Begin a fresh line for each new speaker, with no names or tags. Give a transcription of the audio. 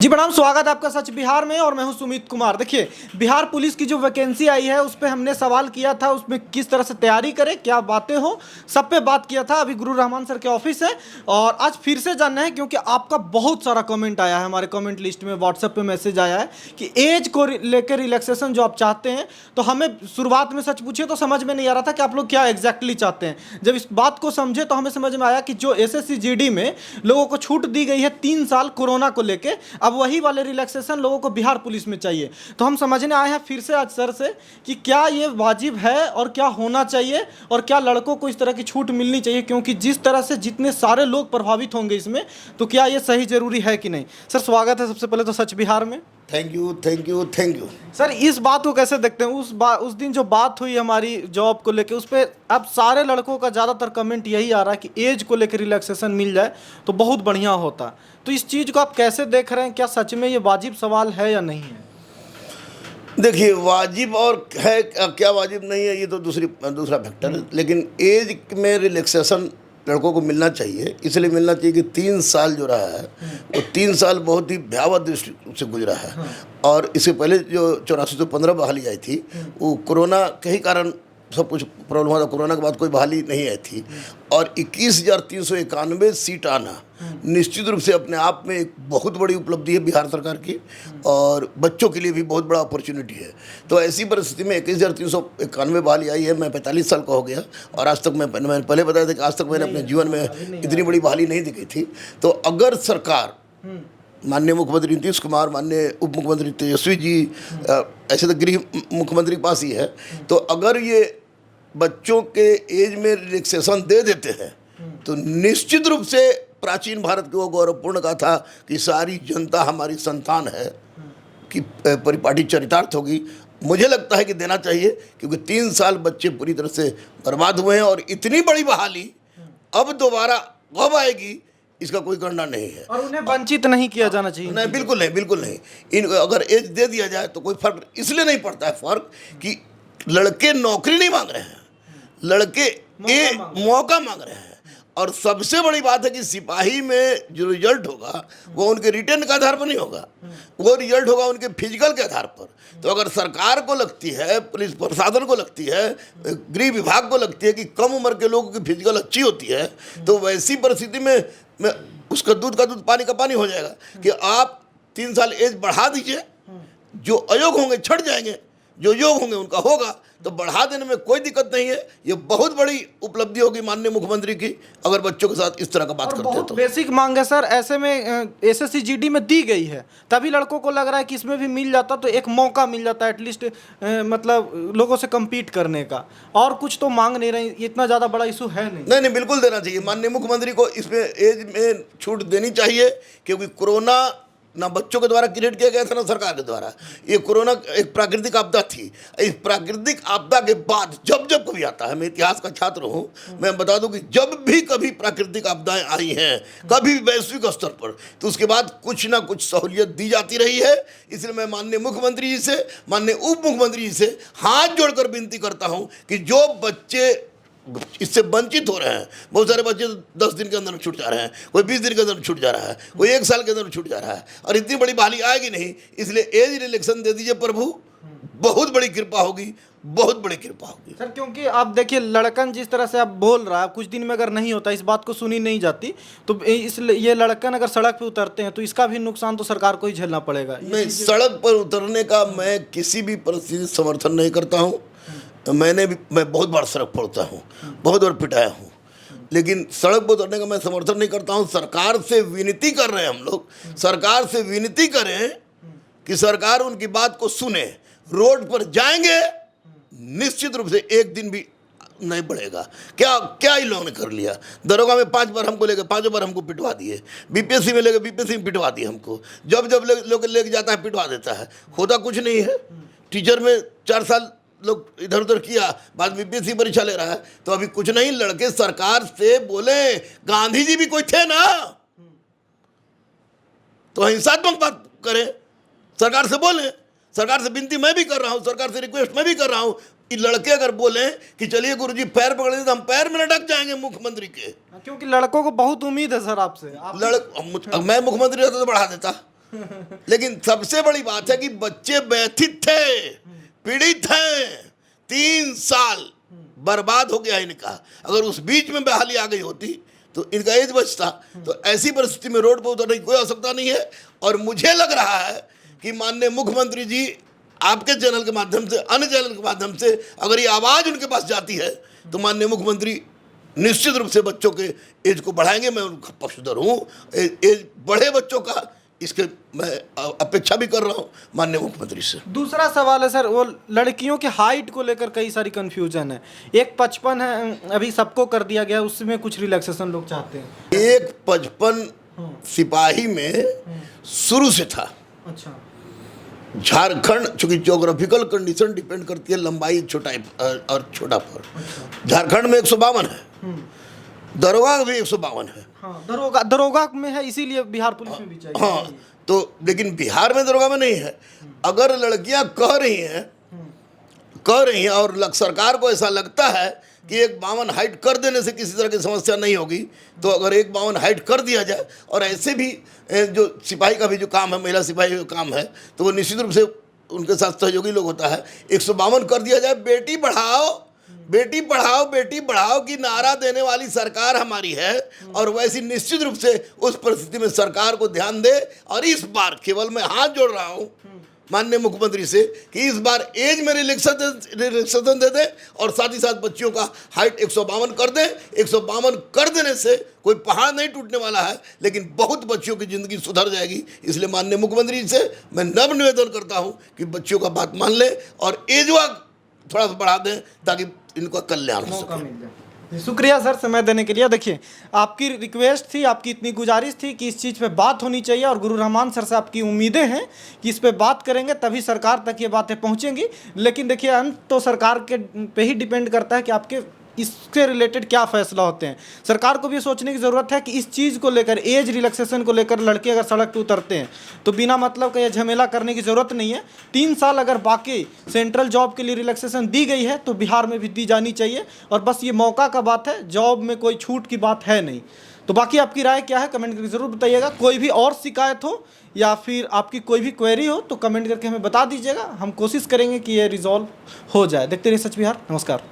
जी प्रणाम, स्वागत है आपका सच बिहार में। और मैं हूं सुमित कुमार। देखिए, बिहार पुलिस की जो वैकेंसी आई है उस पर हमने सवाल किया था, उसमें किस तरह से तैयारी करें, क्या बातें हो, सब पे बात किया था। अभी गुरु रहमान सर के ऑफिस है और आज फिर से जानना है क्योंकि आपका बहुत सारा कमेंट आया है, हमारे कमेंट लिस्ट में व्हाट्सएप पे मैसेज आया है कि एज को लेकर रिलैक्सेशन जो आप चाहते हैं। तो हमें शुरुआत में सच पूछे तो समझ में नहीं आ रहा था कि आप लोग क्या एग्जैक्टली चाहते हैं। जब इस बात को समझे तो हमें समझ में आया कि जो एसएससी जीडी में लोगों को छूट दी गई है 3 साल कोरोना को लेके, अब वही वाले रिलैक्सेशन लोगों को बिहार पुलिस में चाहिए। तो हम समझने आए हैं फिर से आज सर से कि क्या ये वाजिब है और क्या होना चाहिए और क्या लड़कों को इस तरह की छूट मिलनी चाहिए, क्योंकि जिस तरह से जितने सारे लोग प्रभावित होंगे इसमें, तो क्या ये सही जरूरी है कि नहीं। सर स्वागत है सबसे पहले तो सच बिहार में।
Thank you thank you thank you.
Sir इस बात को कैसे देखते हैं, उस दिन जो बात हुई हमारी जॉब को लेके, उस पर अब सारे लड़कों का ज़्यादातर कमेंट यही आ रहा है कि एज को लेकर रिलैक्सेशन मिल जाए तो बहुत बढ़िया होता। तो इस चीज़ को आप कैसे देख रहे हैं, क्या सच में ये वाजिब सवाल है या नहीं है।
देखिए, वाजिब और है क्या वाजिब नहीं है, ये तो दूसरा फैक्टर है। लेकिन एज में रिलैक्सेशन लड़कों को मिलना चाहिए, इसलिए मिलना चाहिए कि 3 साल जो रहा है वो 3 साल बहुत ही भयावह दृष्टि से गुजरा है। और इससे पहले जो 8415 बहाली आई थी वो कोरोना के ही कारण सब कुछ प्रॉब्लम हुआ था। कोरोना के बाद कोई बहाली नहीं आई थी। और 21,391 सीट आना निश्चित रूप से अपने आप में एक बहुत बड़ी उपलब्धि है बिहार सरकार की, और बच्चों के लिए भी बहुत बड़ा अपॉर्चुनिटी है। तो ऐसी परिस्थिति में 21,391 बहाली आई है। मैं 45 साल का हो गया और आज तक मैंने पहले बताया था कि आज तक मैंने अपने जीवन में इतनी बड़ी बहाली नहीं दिखी थी। तो अगर सरकार, माननीय मुख्यमंत्री नीतीश कुमार, माननीय उप मुख्यमंत्री तेजस्वी जी, ऐसे तो गृह मुख्यमंत्री के पास ही है, तो अगर ये बच्चों के एज में रिलैक्सेशन दे देते हैं तो निश्चित रूप से प्राचीन भारत की वो गौरवपूर्ण गाथा कि सारी जनता हमारी संतान है कि परिपाटी चरितार्थ होगी। मुझे लगता है कि देना चाहिए, क्योंकि 3 साल बच्चे पूरी तरह से बर्बाद हुए हैं और इतनी बड़ी बहाली अब दोबारा कब आएगी इसका कोई गणना नहीं है।
और उन्हें वंचित नहीं किया जाना चाहिए।
नहीं, बिल्कुल नहीं, बिल्कुल नहीं। इन अगर एज दे दिया जाए तो कोई फर्क इसलिए नहीं पड़ता है, फर्क कि लड़के नौकरी नहीं मांग रहे हैं, लड़के मौका मांग रहे हैं। और सबसे बड़ी बात है कि सिपाही में जो रिजल्ट होगा वो उनके रिटर्न के आधार पर नहीं होगा, वो रिजल्ट होगा उनके फिजिकल के आधार पर। तो अगर सरकार को लगती है, पुलिस प्रशासन को लगती है, गृह विभाग को लगती है कि कम उम्र के लोगों की फिजिकल अच्छी होती है, तो वैसी परिस्थिति में उसका दूध का दूध पानी का पानी हो जाएगा कि आप 3 साल एज बढ़ा दीजिए। जो अयोग होंगे छट जाएंगे, जो योग होंगे उनका होगा, तो बढ़ा देने में कोई दिक्कत नहीं है। ये बहुत बड़ी उपलब्धि होगी माननीय मुख्यमंत्री की अगर बच्चों के साथ इस तरह का बात करते हैं तो।
बेसिक मांग है सर, ऐसे में एसएससी जीडी में दी गई है, तभी लड़कों को लग रहा है कि इसमें भी मिल जाता तो एक मौका मिल जाता एटलीस्ट, मतलब लोगों से कम्पीट करने का। और कुछ तो मांग नहीं रही, इतना ज़्यादा बड़ा इशू है नहीं।
नहीं, बिल्कुल देना चाहिए। माननीय मुख्यमंत्री को इसमें एज में छूट देनी चाहिए, क्योंकि कोरोना ना बच्चों के द्वारा क्रिएट किया गया था ना सरकार के द्वारा। ये कोरोना एक प्राकृतिक आपदा थी। इस प्राकृतिक आपदा के बाद जब जब कभी आता है, मैं इतिहास का छात्र हूँ, मैं बता दूं कि जब भी कभी प्राकृतिक आपदाएं आई हैं, कभी वैश्विक स्तर पर, तो उसके बाद कुछ ना कुछ सहूलियत दी जाती रही है। इसलिए मैं माननीय मुख्यमंत्री जी से, माननीय उप मुख्यमंत्री जी से हाथ जोड़कर विनती करता हूँ कि जो बच्चे इससे वंचित हो रहे हैं, बहुत सारे बच्चे 10 दिन के अंदर छूट जा रहे हैं, कोई 20 दिन के अंदर छूट जा रहा है, कोई 1 साल के अंदर छूट जा रहा है, और इतनी बड़ी बहाली आएगी नहीं। इसलिए एज रिलैक्सेशन दे दीजिए प्रभु, बहुत बड़ी कृपा होगी, बहुत बड़ी कृपा होगी
सर। क्योंकि आप देखिए, लड़कन जिस तरह से आप बोल रहा है, कुछ दिन में अगर नहीं होता, इस बात को सुनी नहीं जाती, तो इसलिए ये लड़कन अगर सड़क पे उतरते हैं तो इसका भी नुकसान तो सरकार को ही झेलना पड़ेगा।
नहीं, सड़क पर उतरने का मैं किसी भी परिस्थिति समर्थन नहीं करता हूँ। मैं बहुत बार सड़क पर उतरा हूँ, बहुत बार पिटाया हूँ, लेकिन सड़क पर उतरने का मैं समर्थन नहीं करता हूँ। सरकार से विनती कर रहे हैं हम लोग, सरकार से विनती करें कि सरकार उनकी बात को सुने। रोड पर जाएंगे, निश्चित रूप से एक दिन भी नहीं बढ़ेगा। क्या इन लोगों ने कर लिया। दरोगा में 5 बार हमको लेके 5 बार हमको पिटवा दिए, बीपीएससी में लेके बीपीएससी में पिटवा दिए हमको, जब लोग लेके जाता है पिटवा देता है, होता कुछ नहीं है। टीचर में 4 साल लोग इधर उधर किया, बाद में बीपीएससी परीक्षा ले रहा है, तो अभी कुछ नहीं। लड़के सरकार से बोले, गांधी जी भी कोई थे ना, तो हिंसात्मक बात करें, सरकार से बोले, सरकार से विनती मैं भी कर रहा हूं, सरकार से रिक्वेस्ट मैं भी कर रहा हूं कि लड़के अगर बोले कि चलिए गुरुजी पैर पकड़ लें, तो हम पैर में लटक जाएंगे मुख्यमंत्री के।
क्योंकि लड़कों को बहुत उम्मीद है सर आपसे।
मैं मुख्यमंत्री रहता तो बढ़ा देता, लेकिन सबसे बड़ी बात है कि बच्चे व्यथित थे, पीड़ित हैं, 3 साल बर्बाद हो गया इनका। अगर उस बीच में बहाली आ गई होती तो इनका एज बचता। तो ऐसी परिस्थिति में रोड पर उतरने की कोई आवश्यकता नहीं है। और मुझे लग रहा है कि माननीय मुख्यमंत्री जी आपके चैनल के माध्यम से, अन्य चैनल के माध्यम से अगर ये आवाज़ उनके पास जाती है तो माननीय मुख्यमंत्री निश्चित रूप से बच्चों के एज को बढ़ाएंगे। मैं उनका पक्षधर हूँ, एज बढ़े बच्चों का, इसके मैं अपेक्षा भी कर रहा हूँ माननीय मुख्यमंत्री से।
दूसरा सवाल है सर, वो लड़कियों के हाइट को लेकर कई सारी कंफ्यूजन है। 1.55 है, अभी सबको कर दिया गया, उसमें कुछ रिलैक्सेशन लोग चाहते हैं।
1.55 सिपाही में शुरू से था।
अच्छा।
झारखंड, चूंकि ज्योग्राफिकल कंडीशन डिपेंड करती है लंबाई छोटाई और छोटा पर। झारखंड में 152 है, दरोगा भी 152 है।
हाँ, दरोगा में है, इसीलिए बिहार पुलिस में भी चाहिए।
हाँ, तो लेकिन बिहार में दरोगा में नहीं है। अगर लड़कियां कह रही हैं और सरकार को ऐसा लगता है कि 152 हाइट कर देने से किसी तरह की समस्या नहीं होगी, तो अगर 152 हाइट कर दिया जाए, और ऐसे भी जो सिपाही का भी जो काम है, महिला सिपाही का काम है, तो वो निश्चित रूप से उनके साथ सहयोगी लोग होता है, 152 कर दिया जाए। बेटी पढ़ाओ, बेटी पढ़ाओ, बेटी पढ़ाओ की नारा देने वाली सरकार हमारी है। और वैसी निश्चित रूप से उस परिस्थिति में सरकार को ध्यान दे। और इस बार केवल मैं हाथ जोड़ रहा हूँ माननीय मुख्यमंत्री से कि इस बार एज में रिलैक्सेशन दे दे, और साथ ही साथ बच्चियों का हाइट 152 कर दे। 152 कर देने से कोई पहाड़ नहीं टूटने वाला है, लेकिन बहुत बच्चियों की ज़िंदगी सुधर जाएगी। इसलिए माननीय मुख्यमंत्री से मैं नम्र निवेदन करता हूं कि बच्चियों का बात मान ले और एजवा थोड़ा सा बढ़ा दें ताकि इनका कल्याण हो सके।
शुक्रिया सर समय देने के लिए। देखिए, आपकी रिक्वेस्ट थी, आपकी इतनी गुजारिश थी कि इस चीज़ पे बात होनी चाहिए, और गुरु रहमान सर से आपकी उम्मीदें हैं कि इस पे बात करेंगे तभी सरकार तक ये बातें पहुंचेंगी। लेकिन देखिए, अंत तो सरकार के पे ही डिपेंड करता है कि आपके इससे रिलेटेड क्या फैसला होते हैं। सरकार को भी सोचने की ज़रूरत है कि इस चीज़ को लेकर, एज रिलैक्सेशन को लेकर लड़के अगर सड़क पे उतरते हैं तो बिना मतलब का ये झमेला करने की ज़रूरत नहीं है। 3 साल अगर बाकी सेंट्रल जॉब के लिए रिलैक्सेशन दी गई है तो बिहार में भी दी जानी चाहिए। और बस ये मौका का बात है, जॉब में कोई छूट की बात है नहीं। तो बाकी आपकी राय क्या है कमेंट करके ज़रूर बताइएगा। कोई भी और शिकायत हो या फिर आपकी कोई भी क्वेरी हो तो कमेंट करके हमें बता दीजिएगा। हम कोशिश करेंगे कि ये रिजॉल्व हो जाए। देखते रहिए सच बिहार। नमस्कार।